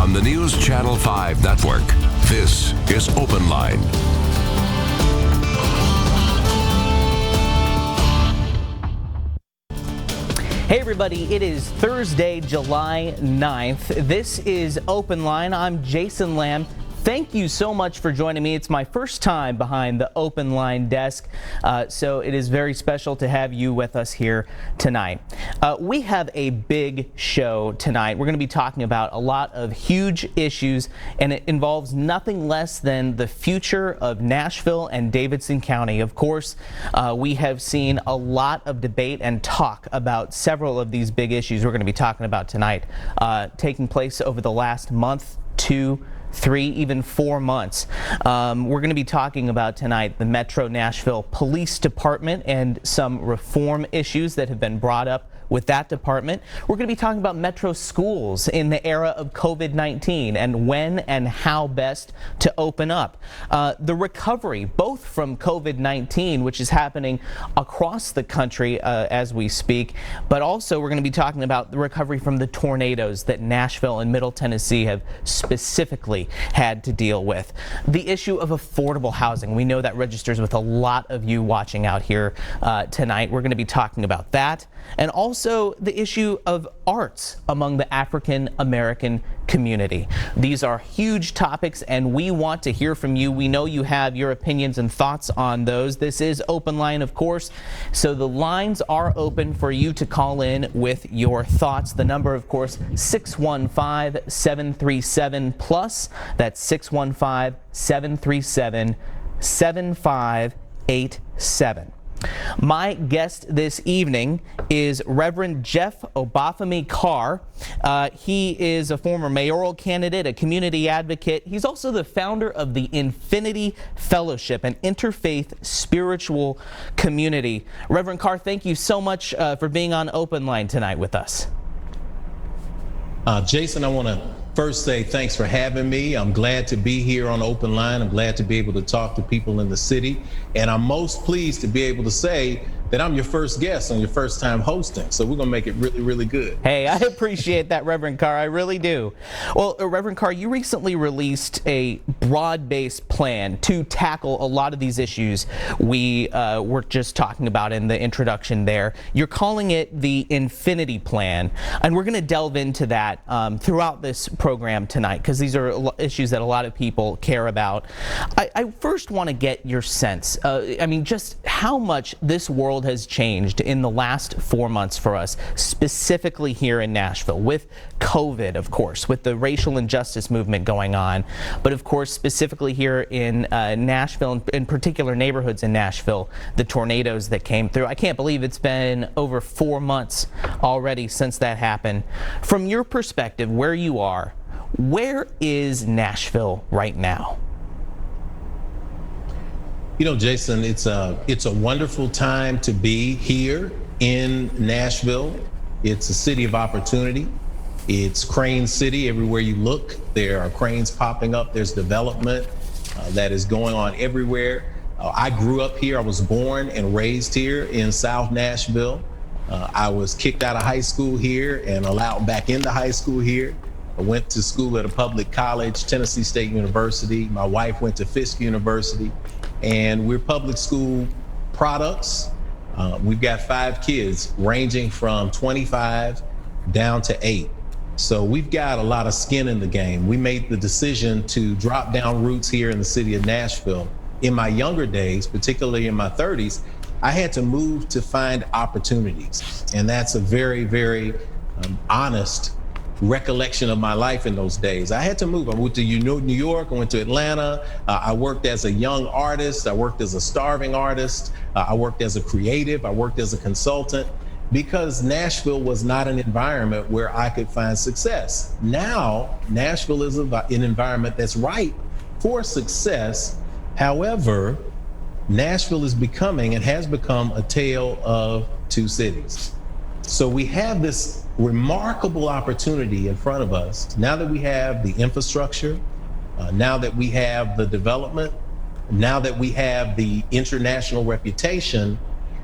on the NewsChannel 5 network. This is OpenLine. Hey everybody, it is Thursday, July 9th. This is OpenLine. I'm Jason Lamb. Thank you so much for joining me. It's my first time behind the OpenLine desk, so it is very special to have you with us here tonight. We have a big show tonight. We're going to be talking about a lot of huge issues, and it involves nothing less than the future of Nashville and Davidson County. Of course, we have seen a lot of debate and talk about several of these big issues we're going to be talking about tonight, taking place over the last month, 2, 3, even 4 months. We're going to be talking about tonight the Metro Nashville Police Department and some reform issues that have been brought up with that department. We're going to be talking about Metro schools in the era of COVID-19 and when and how best to open up. The recovery, both from COVID-19, which is happening across the country as we speak, but also we're going to be talking about the recovery from the tornadoes that Nashville and Middle Tennessee have specifically had to deal with. The issue of affordable housing. We know that registers with a lot of you watching out here tonight. We're going to be talking about that. And also the issue of arts among the African American community. These are huge topics and we want to hear from you. We know you have your opinions and thoughts on those. This is OpenLine, of course, so the lines are open for you to call in with your thoughts. The number, of course, 615-737+. That's 615-737-7587. My guest this evening is Reverend Jeff Obafemi Carr. He is a former mayoral candidate, a community advocate. He's also the founder of the Infinity Fellowship, an interfaith spiritual community. Reverend Carr, thank you so much for being on OpenLine tonight with us. Jason, I want to first say thanks for having me. I'm glad to be here on OpenLine. I'm glad to be able to talk to people in the city. And I'm most pleased to be able to say that I'm your first guest on your first time hosting. So we're going to make it really, really good. Hey, I appreciate that, Reverend Carr. I really do. Well, Reverend Carr, you recently released a broad-based plan to tackle a lot of these issues we were just talking about in the introduction there. You're calling it the Infinity Plan, and we're going to delve into that throughout this program tonight because these are issues that a lot of people care about. I first want to get your sense, just how much this world has changed in the last 4 months for us, specifically here in Nashville, with COVID, of course, with the racial injustice movement going on, but of course, specifically here in Nashville, in particular neighborhoods in Nashville, the tornadoes that came through. I can't believe it's been over 4 months already since that happened. From your perspective, where you are, where is Nashville right now? You know, Jason, it's a wonderful time to be here in Nashville. It's a city of opportunity. It's Crane City. Everywhere you look, there are cranes popping up. There's development that is going on everywhere. I grew up here. I was born and raised here in South Nashville. I was kicked out of high school here and allowed back into high school here. I went to school at a public college, Tennessee State University. My wife went to Fisk University. And we're public school products. We've got 5 kids ranging from 25 down to 8. So we've got a lot of skin in the game. We made the decision to drop down roots here in the city of Nashville. In my younger days, particularly in my 30s, I had to move to find opportunities. And that's a very, very honest recollection of my life in those days. I had to move. I went to New York, I went to Atlanta. I worked as a young artist. I worked as a starving artist. I worked as a creative. I worked as a consultant because Nashville was not an environment where I could find success. Now, Nashville is an environment that's ripe for success. However, Nashville is becoming and has become a tale of two cities. So we have this remarkable opportunity in front of us. Now that we have the infrastructure, now that we have the development, now that we have the international reputation,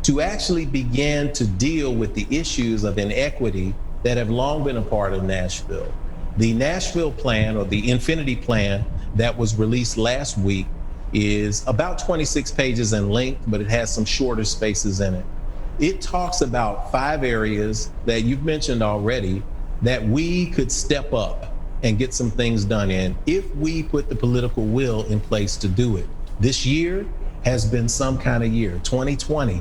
to actually begin to deal with the issues of inequity that have long been a part of Nashville. The Nashville plan, or the Infinity plan that was released last week, is about 26 pages in length, but it has some shorter spaces in it. It talks about 5 areas that you've mentioned already that we could step up and get some things done in if we put the political will in place to do it. This year has been some kind of year. 2020,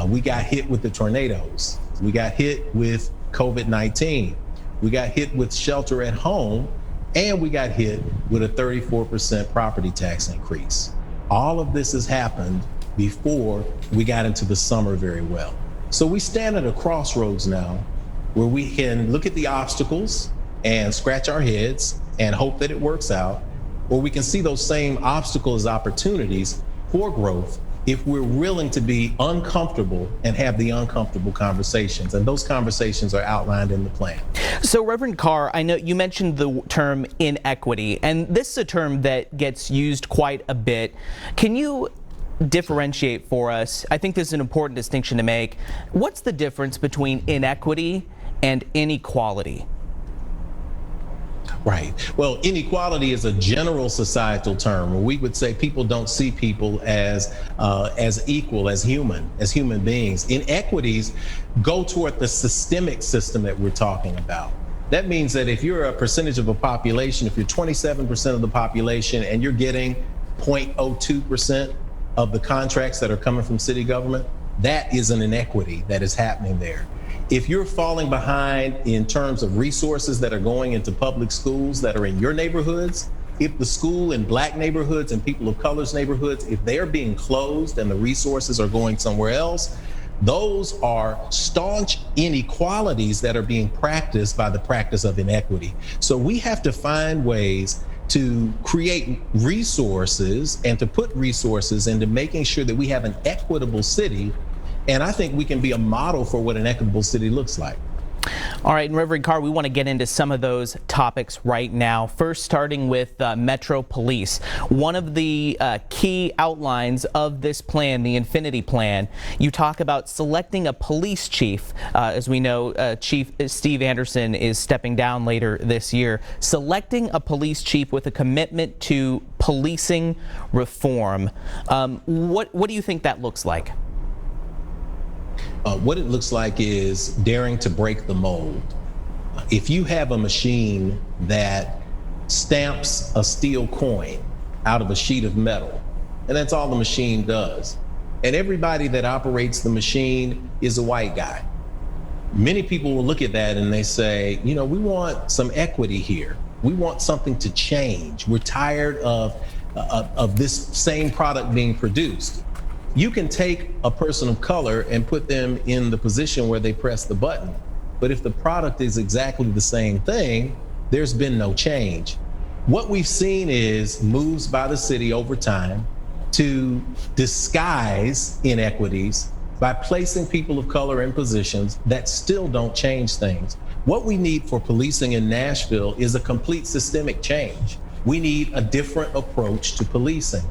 we got hit with the tornadoes. We got hit with COVID-19. We got hit with shelter at home, and we got hit with a 34% property tax increase. All of this has happened before we got into the summer very well. So we stand at a crossroads now where we can look at the obstacles and scratch our heads and hope that it works out, or we can see those same obstacles as opportunities for growth if we're willing to be uncomfortable and have the uncomfortable conversations. And those conversations are outlined in the plan. So, Reverend Carr, I know you mentioned the term inequity, and this is a term that gets used quite a bit. Can you differentiate for us? I think this is an important distinction to make. What's the difference between inequity and inequality? Right. Well, inequality is a general societal term. We would say people don't see people as equal, as human beings. Inequities go toward the systemic system that we're talking about. That means that if you're a percentage of a population, if you're 27% of the population and you're getting 0.02% of the contracts that are coming from city government, that is an inequity that is happening there. If you're falling behind in terms of resources that are going into public schools that are in your neighborhoods, if the school in Black neighborhoods and people of color's neighborhoods, if they're being closed and the resources are going somewhere else, those are staunch inequalities that are being practiced by the practice of inequity. So we have to find ways to create resources and to put resources into making sure that we have an equitable city. And I think we can be a model for what an equitable city looks like. All right, and Reverend Carr, we want to get into some of those topics right now. First, starting with Metro Police. One of the key outlines of this plan, the Infinity Plan, you talk about selecting a police chief. As we know, Chief Steve Anderson is stepping down later this year. Selecting a police chief with a commitment to policing reform. What do you think that looks like? What it looks like is daring to break the mold. If you have a machine that stamps a steel coin out of a sheet of metal, and that's all the machine does, and everybody that operates the machine is a white guy, many people will look at that and they say, you know, we want some equity here. We want something to change. We're tired of this same product being produced. You can take a person of color and put them in the position where they press the button. But if the product is exactly the same thing, there's been no change. What we've seen is moves by the city over time to disguise inequities by placing people of color in positions that still don't change things. What we need for policing in Nashville is a complete systemic change. We need a different approach to policing.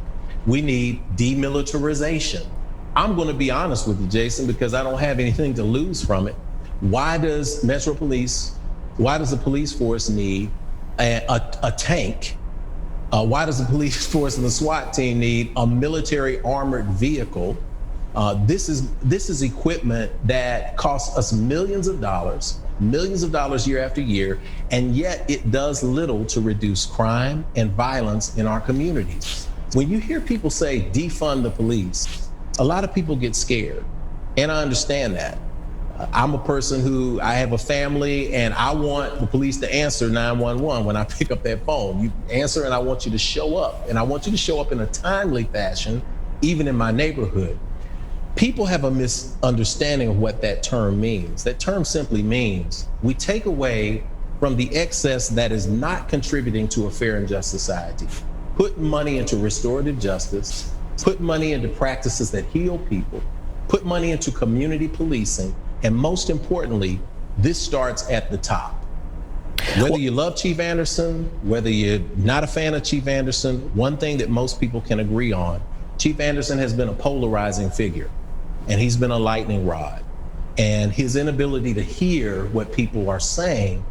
We need demilitarization. I'm going to be honest with you, Jason, because I don't have anything to lose from it. Why does the police force need a tank? Why does the police force and the SWAT team need a military armored vehicle? This is equipment that costs us millions of dollars year after year, and yet it does little to reduce crime and violence in our communities. When you hear people say defund the police, a lot of people get scared, and I understand that. I'm a person who, I have a family, and I want the police to answer 911 when I pick up that phone. You answer, and I want you to show up, and I want you to show up in a timely fashion, even in my neighborhood. People have a misunderstanding of what that term means. That term simply means we take away from the excess that is not contributing to a fair and just society. Put money into restorative justice, put money into practices that heal people, put money into community policing, and most importantly, this starts at the top. Whether you love Chief Anderson, whether you're not a fan of Chief Anderson, one thing that most people can agree on, Chief Anderson has been a polarizing figure, and he's been a lightning rod. And his inability to hear what people are saying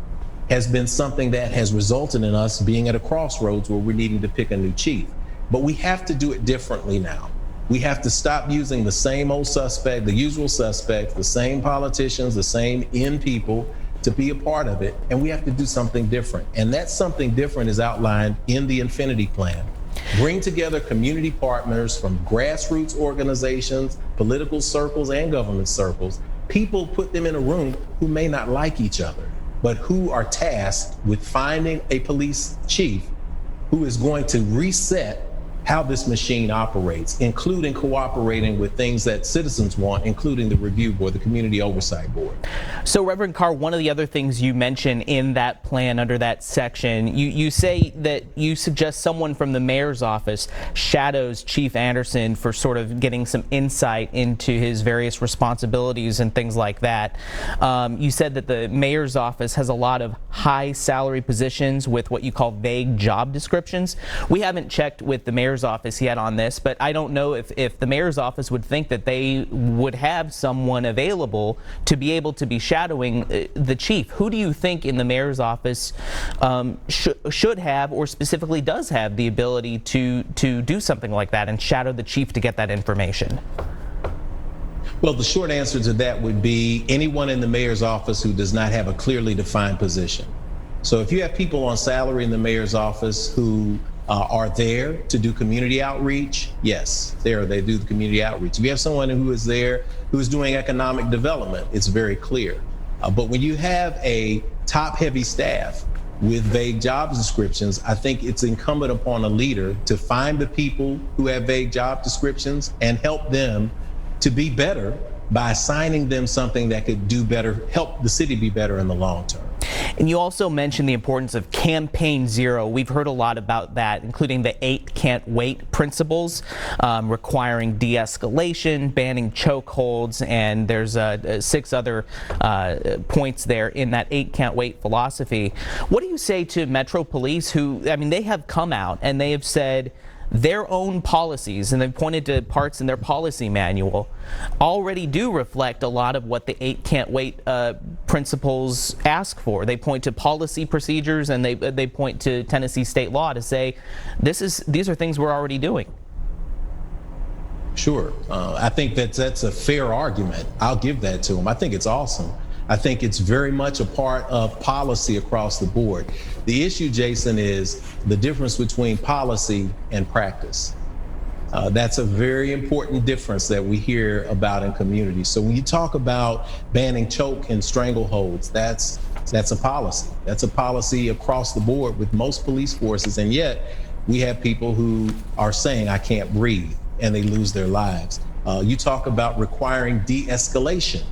has been something that has resulted in us being at a crossroads where we're needing to pick a new chief. But we have to do it differently now. We have to stop using the same old suspect, the usual suspects, the same politicians, the same in people to be a part of it. And we have to do something different. And that something different is outlined in the Infinity Plan. Bring together community partners from grassroots organizations, political circles, and government circles. People, put them in a room who may not like each other, but who are tasked with finding a police chief who is going to reset how this machine operates, including cooperating with things that citizens want, including the review board, the community oversight board. So, Reverend Carr, one of the other things you mention in that plan under that section, you say that you suggest someone from the mayor's office shadows Chief Anderson for sort of getting some insight into his various responsibilities and things like that. You said that the mayor's office has a lot of high salary positions with what you call vague job descriptions. We haven't checked with the mayor's office yet on this, but I don't know if the mayor's office would think that they would have someone available to be able to be shadowing the chief. Who do you think in the mayor's office should have, or specifically does have, the ability to do something like that and shadow the chief to get that information? Well, the short answer to that would be anyone in the mayor's office who does not have a clearly defined position. So if you have people on salary in the mayor's office who are there to do community outreach, yes, they do the community outreach. If you have someone who is there who is doing economic development, it's very clear. But when you have a top-heavy staff with vague job descriptions, I think it's incumbent upon a leader to find the people who have vague job descriptions and help them to be better by assigning them something that could do better, help the city be better in the long term. And you also mentioned the importance of Campaign Zero. We've heard a lot about that, including the 8 can't wait principles, requiring de-escalation, banning chokeholds, and there's 6 other points there in that 8 can't wait philosophy. What do you say to Metro Police who, I mean, they have come out and they have said their own policies, and they've pointed to parts in their policy manual, already do reflect a lot of what the 8 can't wait principles ask for. They point to policy procedures and they point to Tennessee state law to say these are things we're already doing. Sure. I think that's a fair argument. I'll give that to them. I think it's awesome. I think it's very much a part of policy across the board. The issue, Jason, is the difference between policy and practice. That's a very important difference that we hear about in communities. So when you talk about banning choke and strangleholds, that's a policy. That's a policy across the board with most police forces. And yet we have people who are saying, I can't breathe, and they lose their lives. You talk about requiring de-escalation.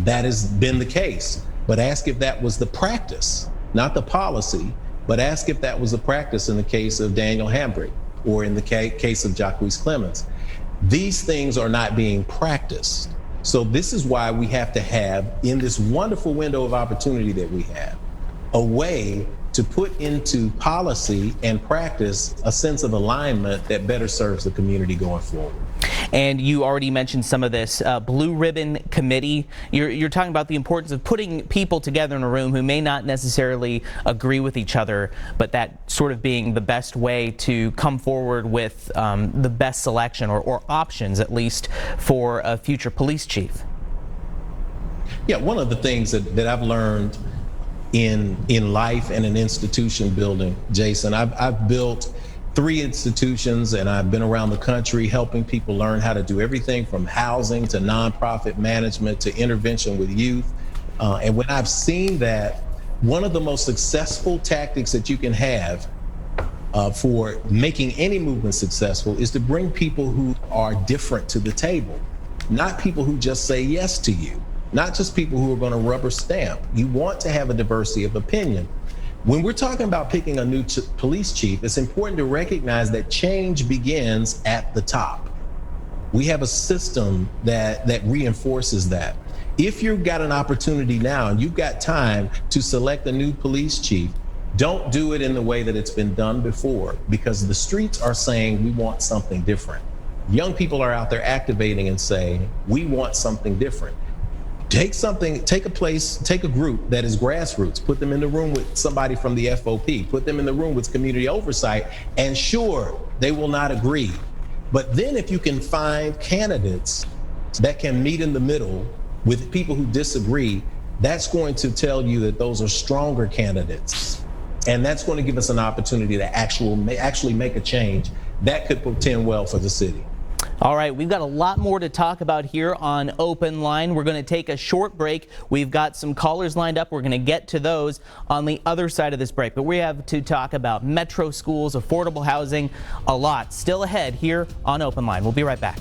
That has been the case, but ask if that was the practice, not the policy, but ask if that was the practice in the case of Daniel Hambrick or in the case of Jacquees Clemens. These things are not being practiced. So this is why we have to have, in this wonderful window of opportunity that we have, a way to put into policy and practice a sense of alignment that better serves the community going forward. And you already mentioned some of this Blue Ribbon Committee. You're talking about the importance of putting people together in a room who may not necessarily agree with each other, but that sort of being the best way to come forward with the best selection or options, at least, for a future police chief. Yeah, one of the things that I've learned in life and in institution building, Jason, I've built 3 institutions, and I've been around the country helping people learn how to do everything from housing to nonprofit management to intervention with youth. And when I've seen that, one of the most successful tactics that you can have for making any movement successful is to bring people who are different to the table, not people who just say yes to you, not just people who are going to rubber stamp. You want to have a diversity of opinion. When we're talking about picking a new police chief, it's important to recognize that change begins at the top. We have a system that reinforces that. If you've got an opportunity now and you've got time to select a new police chief, don't do it in the way that it's been done before, because the streets are saying we want something different. Young people are out there activating and saying we want something different. take a group that is grassroots, put them in the room with somebody from the FOP, put them in the room with community oversight, and sure, they will not agree. But then if you can find candidates that can meet in the middle with people who disagree, that's going to tell you that those are stronger candidates. And that's going to give us an opportunity to actually make a change that could portend well for the city. All right, we've got a lot more to talk about here on Open Line. We're going to take a short break. We've got some callers lined up. We're going to get to those on the other side of this break. But we have to talk about metro schools, affordable housing, a lot still ahead here on Open Line. We'll be right back.